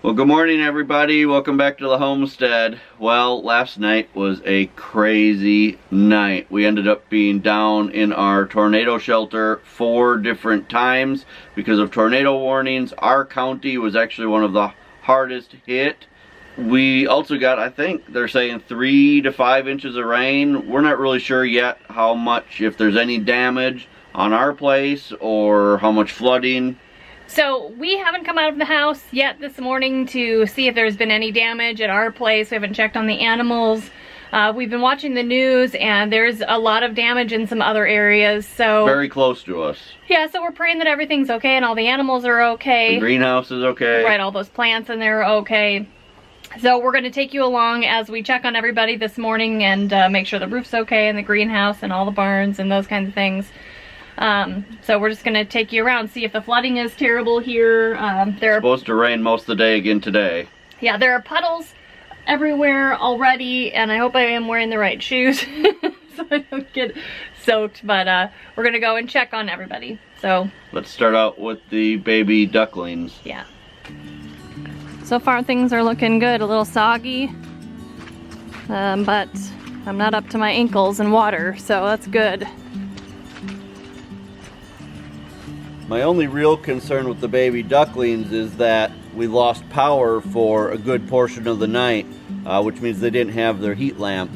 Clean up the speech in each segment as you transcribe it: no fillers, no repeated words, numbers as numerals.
Well, good morning everybody. Welcome back to the homestead. Well, last night was a crazy night. We ended up being down in our tornado shelter 4 different times because of tornado warnings. Our county was actually one of the hardest hit. We also got, I think they're saying 3 to 5 inches of rain. We're not really sure yet how much, if there's any damage on our place or how much flooding. So we haven't come out of the house yet this morning to see if there's been any damage at our place. We haven't checked on the animals. We've been watching the news and there's a lot of damage in some other areas. So very close to us. Yeah, so we're praying that everything's okay and all the animals are okay. The greenhouse is okay. Right, all those plants in there are okay. So we're going to take you along as we check on everybody this morning and make sure the roof's okay and the greenhouse and all the barns and those kinds of things. So we're just gonna take you around, see if the flooding is terrible here. It's supposed to rain most of the day again today. Yeah, there are puddles everywhere already, and I hope I am wearing the right shoes so I don't get soaked, but we're gonna go and check on everybody. So let's start out with the baby ducklings. Yeah. So far things are looking good, a little soggy, but I'm not up to my ankles in water, so that's good. My only real concern with the baby ducklings is that we lost power for a good portion of the night, which means they didn't have their heat lamp.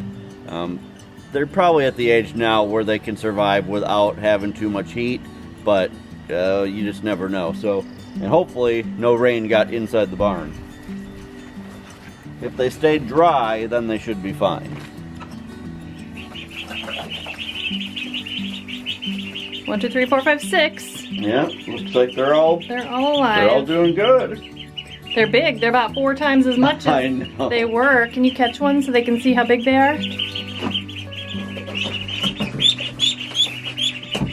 They're probably at the age now where they can survive without having too much heat, but you just never know. So, and hopefully no rain got inside the barn. If they stayed dry, then they should be fine. 1, 2, 3, 4, 5, 6. Yeah, looks like they're all alive. They're all doing good. They're big. They're about 4 times as much as they were. Can you catch one so they can see how big they are?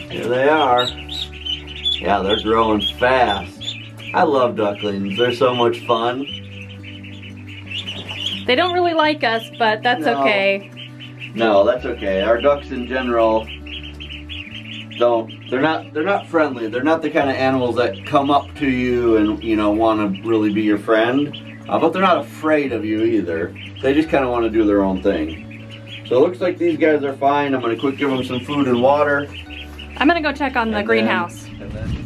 Here they are. Yeah, they're growing fast. I love ducklings. They're so much fun. They don't really like us, but that's okay. No, that's okay. Our ducks in general they're not friendly. They're not the kind of animals that come up to you and, you know, want to really be your friend. But they're not afraid of you either. They just kind of want to do their own thing. So it looks like these guys are fine. I'm going to quick give them some food and water. I'm going to go check on the greenhouse.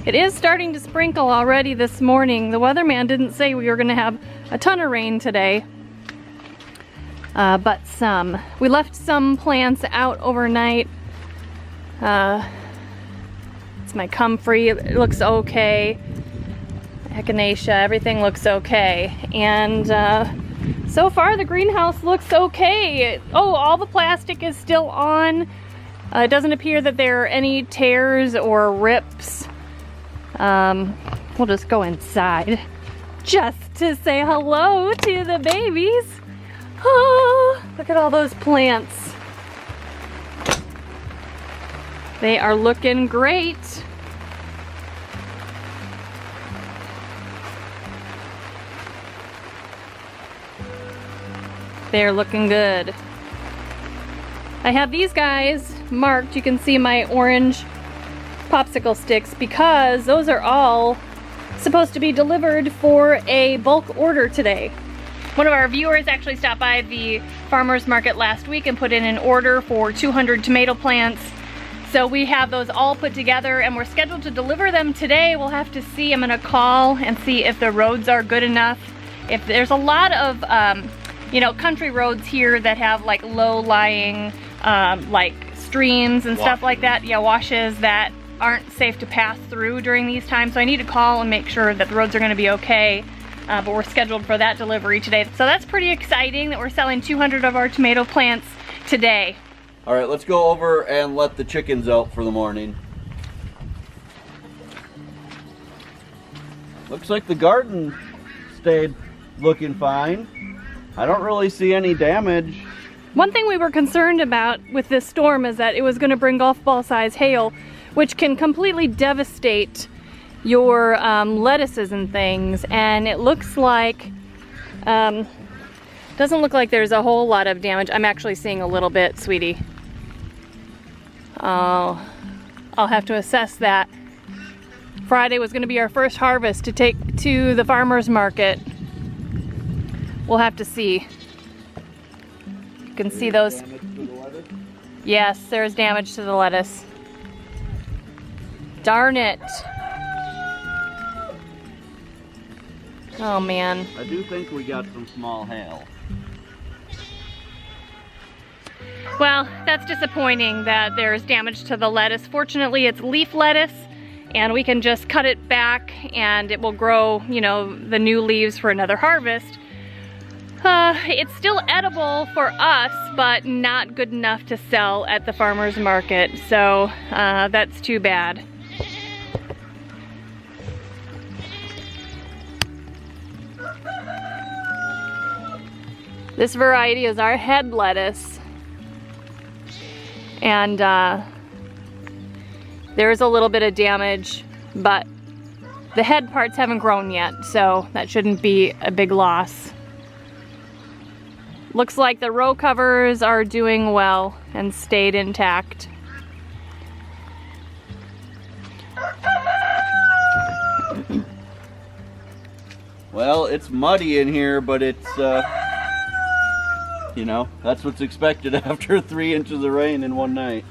It is starting to sprinkle already this morning. The weatherman didn't say we were going to have a ton of rain today. But some. We left some plants out overnight. It's my comfrey, it looks okay. Echinacea, everything looks okay. And so far the greenhouse looks okay. Oh, all the plastic is still on. It doesn't appear that there are any tears or rips. We'll just go inside just to say hello to the babies. Oh, look at all those plants. They are looking great. They're looking good. I have these guys marked. You can see my orange popsicle sticks because those are all supposed to be delivered for a bulk order today. One of our viewers actually stopped by the farmer's market last week and put in an order for 200 tomato plants. So we have those all put together and we're scheduled to deliver them today. We'll have to see. I'm gonna call and see if the roads are good enough. If there's a lot of, you know, country roads here that have like low-lying, like streams and stuff like that. Yeah, washes that aren't safe to pass through during these times. So I need to call and make sure that the roads are gonna be okay. But we're scheduled for that delivery today. So that's pretty exciting that we're selling 200 of our tomato plants today. All right, let's go over and let the chickens out for the morning. Looks like the garden stayed looking fine. I don't really see any damage. One thing we were concerned about with this storm is that it was going to bring golf ball size hail, which can completely devastate your lettuces and things. And it looks like, doesn't look like there's a whole lot of damage. I'm actually seeing a little bit, sweetie. I'll have to assess that. Friday was going to be our first harvest to take to the farmer's market. We'll have to see. You can see those. Yes, there's damage to the lettuce. Darn it. Oh man. I do think we got some small hail. Well, that's disappointing that there's damage to the lettuce. Fortunately, it's leaf lettuce, and we can just cut it back and it will grow, you know, the new leaves for another harvest. It's still edible for us, but not good enough to sell at the farmer's market, so that's too bad. This variety is our head lettuce, and there's a little bit of damage, but the head parts haven't grown yet, so that shouldn't be a big loss. Looks like the row covers are doing well and stayed intact. Well, it's muddy in here, but it's, you know, that's what's expected after 3 inches of rain in one night.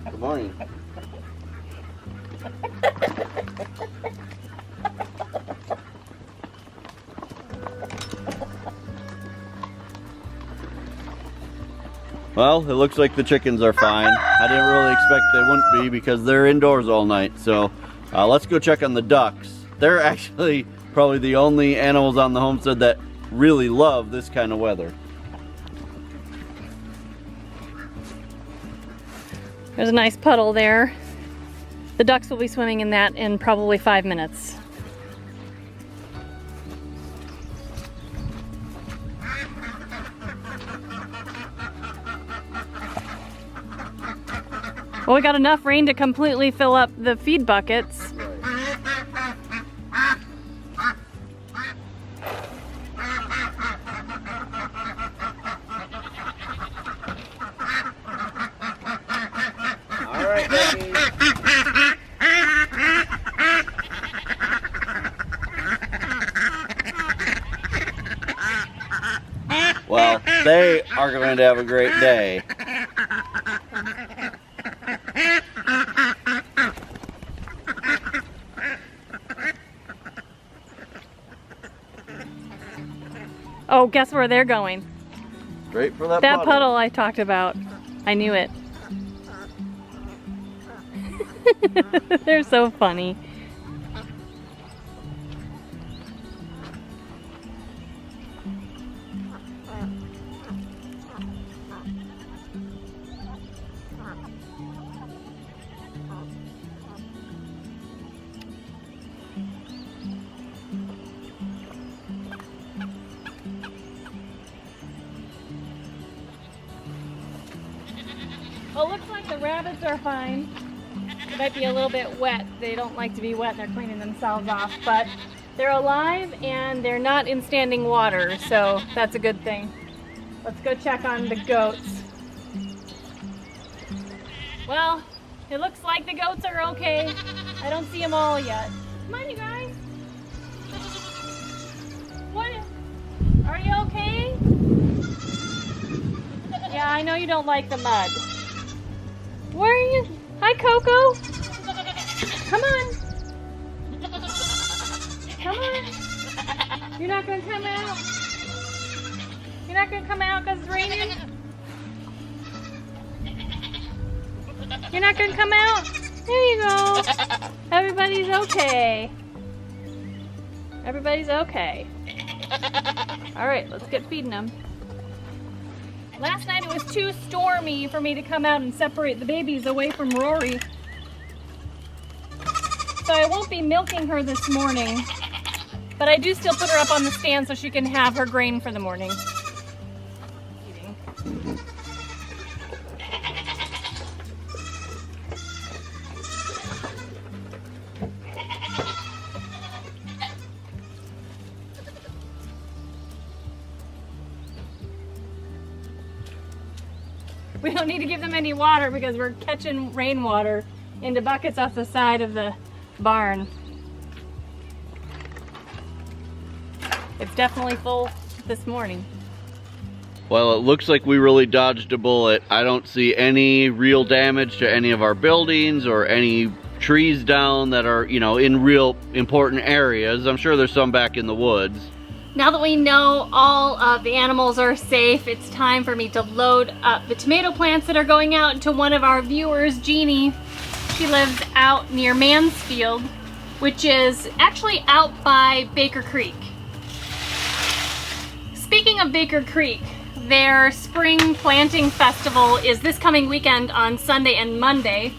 Good morning. Well, it looks like the chickens are fine. I didn't really expect they wouldn't be because they're indoors all night. So let's go check on the ducks. They're actually probably the only animals on the homestead that really love this kind of weather. There's a nice puddle there. The ducks will be swimming in that in probably 5 minutes. Well, we got enough rain to completely fill up the feed buckets. All right, Becky. Well, they are going to have a great day. Oh, guess where they're going? Straight for that puddle I talked about. I knew it. They're so funny. Well, it looks like the rabbits are fine. It might be a little bit wet. They don't like to be wet. They're cleaning themselves off, but they're alive and they're not in standing water, so that's a good thing. Let's go check on the goats. Well, it looks like the goats are okay. I don't see them all yet. Come on, you guys. What? Are you okay? Yeah, I know you don't like the mud. Where are you? Hi, Coco. Come on. Come on. You're not going to come out? You're not going to come out because it's raining? You're not going to come out? There you go. Everybody's okay. Everybody's okay. All right, let's get feeding them. Last night it was too stormy for me to come out and separate the babies away from Rory. So I won't be milking her this morning, but I do still put her up on the stand so she can have her grain for the morning. We don't need to give them any water because we're catching rainwater into buckets off the side of the barn. It's definitely full this morning. Well, it looks like we really dodged a bullet. I don't see any real damage to any of our buildings or any trees down that are, you know, in real important areas. I'm sure there's some back in the woods. Now that we know all of the animals are safe, it's time for me to load up the tomato plants that are going out to one of our viewers, Jeannie. She lives out near Mansfield, which is actually out by Baker Creek. Speaking of Baker Creek, their spring planting festival is this coming weekend on Sunday and Monday.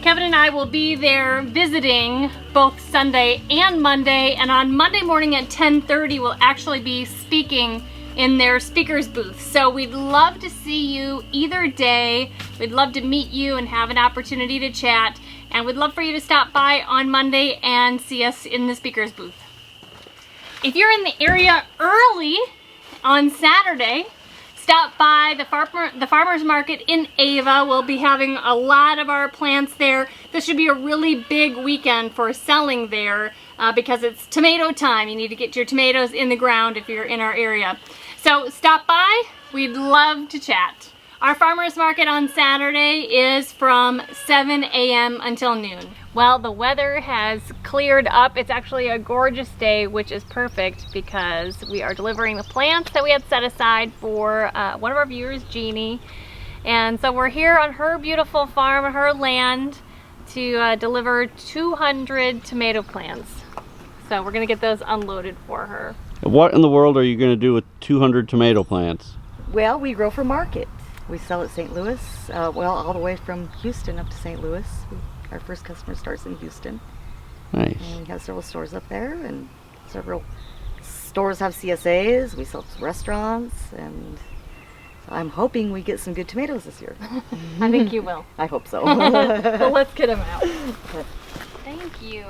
Kevin and I will be there visiting both Sunday and Monday, and on Monday morning at 10:30 we'll actually be speaking in their speakers booth. So we'd love to see you either day. We'd love to meet you and have an opportunity to chat, and we'd love for you to stop by on Monday and see us in the speakers booth. If you're in the area early on Saturday, stop by the farmer's market in Ava. We'll be having a lot of our plants there. This should be a really big weekend for selling there because it's tomato time. You need to get your tomatoes in the ground if you're in our area. So stop by. We'd love to chat. Our farmer's market on Saturday is from 7 a.m. until noon. Well, the weather has cleared up. It's actually a gorgeous day, which is perfect because we are delivering the plants that we had set aside for one of our viewers, Jeannie. And so we're here on her beautiful farm, her land, to deliver 200 tomato plants. So we're gonna get those unloaded for her. What in the world are you gonna do with 200 tomato plants? Well, we grow for market. We sell at St. Louis, well, all the way from Houston up to St. Louis. Our first customer starts in Houston. Nice. And we have several stores up there, and several stores have CSAs. We sell to restaurants, and so I'm hoping we get some good tomatoes this year. I think you will. I hope so. Well, let's get them out. Thank you.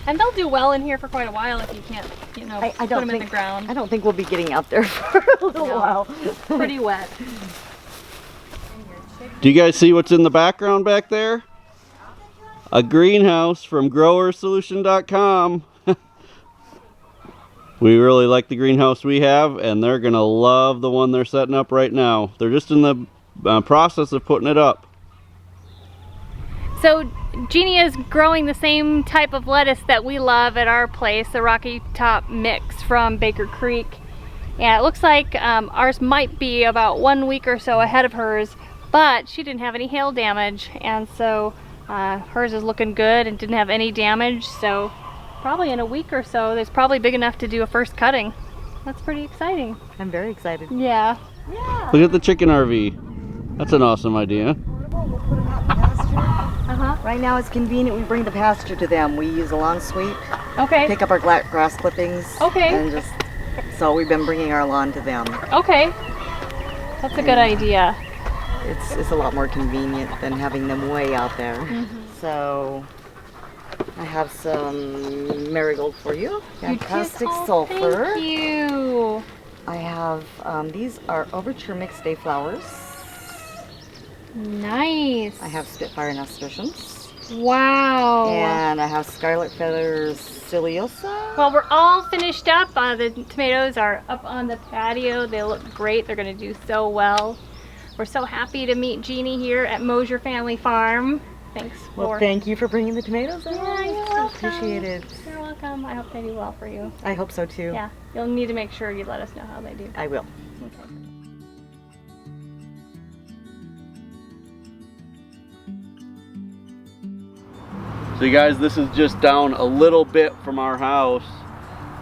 And they'll do well in here for quite a while if you can't, you know, put them in the ground. I don't think we'll be getting out there for a little while. Pretty wet. Do you guys see what's in the background back there? A greenhouse from growersolution.com. We really like the greenhouse we have, and they're gonna love the one they're setting up right now. They're just in the process of putting it up. So Jeannie is growing the same type of lettuce that we love at our place, the Rocky Top Mix from Baker Creek. And it looks like ours might be about 1 week or so ahead of hers, but she didn't have any hail damage, and so hers is looking good and didn't have any damage. So probably in a week or so, it's probably big enough to do a first cutting. That's pretty exciting. I'm very excited. Yeah. Look at the chicken RV. That's an awesome idea. We'll put them out in the pasture. Right now it's convenient. We bring the pasture to them. We use a lawn sweep. Okay. Pick up our grass clippings. Okay. And so we've been bringing our lawn to them. Okay. That's a good idea. It's a lot more convenient than having them way out there. Mm-hmm. So I have some marigold for you. Fantastic Oh, sulfur. Thank you. I have these are overture mixed day flowers. Nice. I have Spitfire nasturtiums. Wow. And I have Scarlet Feathers ciliosa. Well, we're all finished up. The tomatoes are up on the patio. They look great. They're going to do so well. We're so happy to meet Jeannie here at Mosier Family Farm. Thanks Well, for... thank you for bringing the tomatoes in. Yeah, you're welcome. Appreciate it. You're welcome. I hope they do well for you. I hope so too. Yeah, you'll need to make sure you let us know how they do. I will. Okay. So you guys, this is just down a little bit from our house.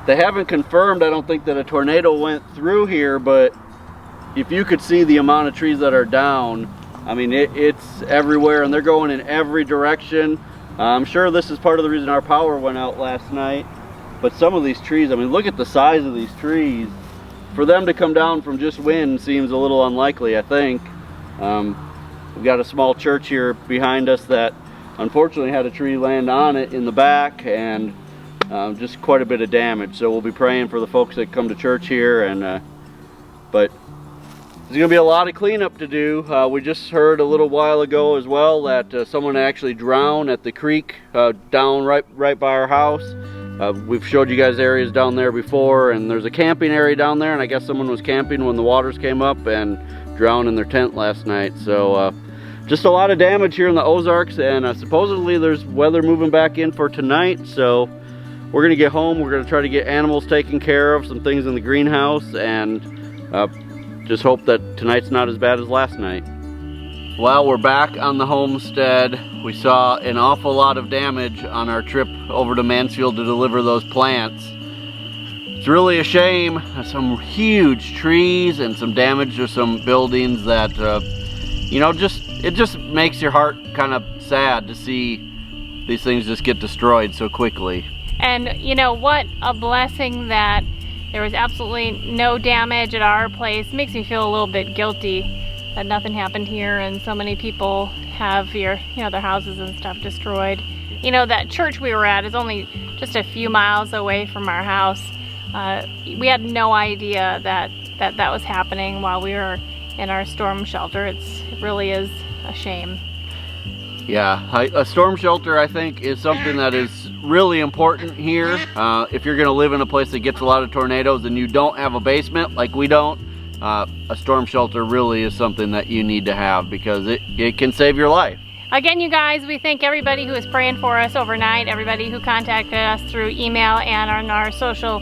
They haven't confirmed, I don't think, that a tornado went through here, but if you could see the amount of trees that are down, I mean, it's everywhere, and they're going in every direction. I'm sure this is part of the reason our power went out last night. But some of these trees, I mean, look at the size of these trees. For them to come down from just wind seems a little unlikely, I think. We've got a small church here behind us that unfortunately had a tree land on it in the back, and just quite a bit of damage. So we'll be praying for the folks that come to church here, and but There's gonna be a lot of cleanup to do. We just heard a little while ago as well that someone actually drowned at the creek down right by our house. We've showed you guys areas down there before, and there's a camping area down there, and I guess someone was camping when the waters came up and drowned in their tent last night. So just a lot of damage here in the Ozarks, and supposedly there's weather moving back in for tonight. So we're gonna get home, we're gonna try to get animals taken care of, some things in the greenhouse, and just hope that tonight's not as bad as last night. Well, we're back on the homestead. We saw an awful lot of damage on our trip over to Mansfield to deliver those plants. It's really a shame. Some huge trees and some damage to some buildings that, you know, it just makes your heart kind of sad to see these things just get destroyed so quickly. And you know what a blessing that there was absolutely no damage at our place. It makes me feel a little bit guilty that nothing happened here and so many people have their houses and stuff destroyed. You know, that church we were at is only just a few miles away from our house. We had no idea that was happening while we were in our storm shelter. It really is a shame. Yeah, a storm shelter, I think, is something that is really important here. If you're going to live in a place that gets a lot of tornadoes and you don't have a basement like we don't, a storm shelter really is something that you need to have because it can save your life. Again, you guys, we thank everybody who was praying for us overnight, everybody who contacted us through email and on our social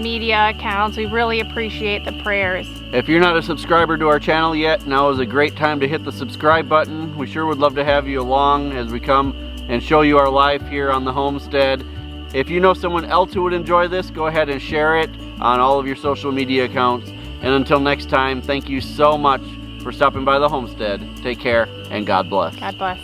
media accounts. We really appreciate the prayers. If you're not a subscriber to our channel yet, now is a great time to hit the subscribe button. We sure would love to have you along as we come and show you our life here on the homestead. If you know someone else who would enjoy this, go ahead and share it on all of your social media accounts. And until next time, thank you so much for stopping by the homestead. Take care and God bless. God bless.